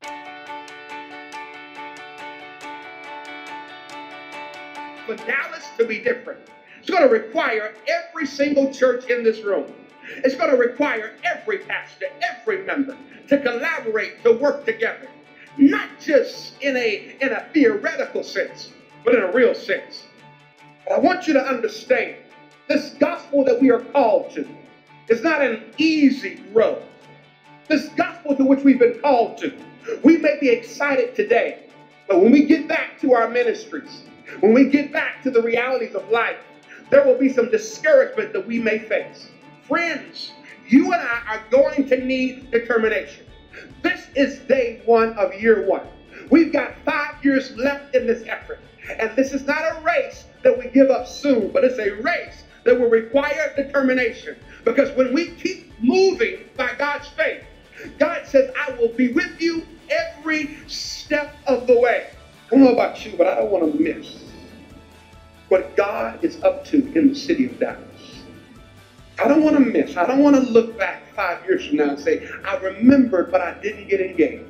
For Dallas to be different, it's going to require every single church in this room. It's going to require every pastor, every member to collaborate, to work together, not just in a theoretical sense, but in a real sense. But I want you to understand this gospel that we are called to is not an easy road. This gospel to which we've been called to, we may be excited today, but when we get back to our ministries, when we get back to the realities of life, there will be some discouragement that we may face. Friends, you and I are going to need determination. This is day one of year one. We've got 5 years left in this effort. And this is not a race that we give up soon, but it's a race that will require determination. Because when we keep moving by God's faith, God says, I will be with you every step of the way. I don't know about you, but I don't want to miss what God is up to in the city of Dallas. I don't want to miss. I don't want to look back 5 years from now and say, I remembered, but I didn't get engaged.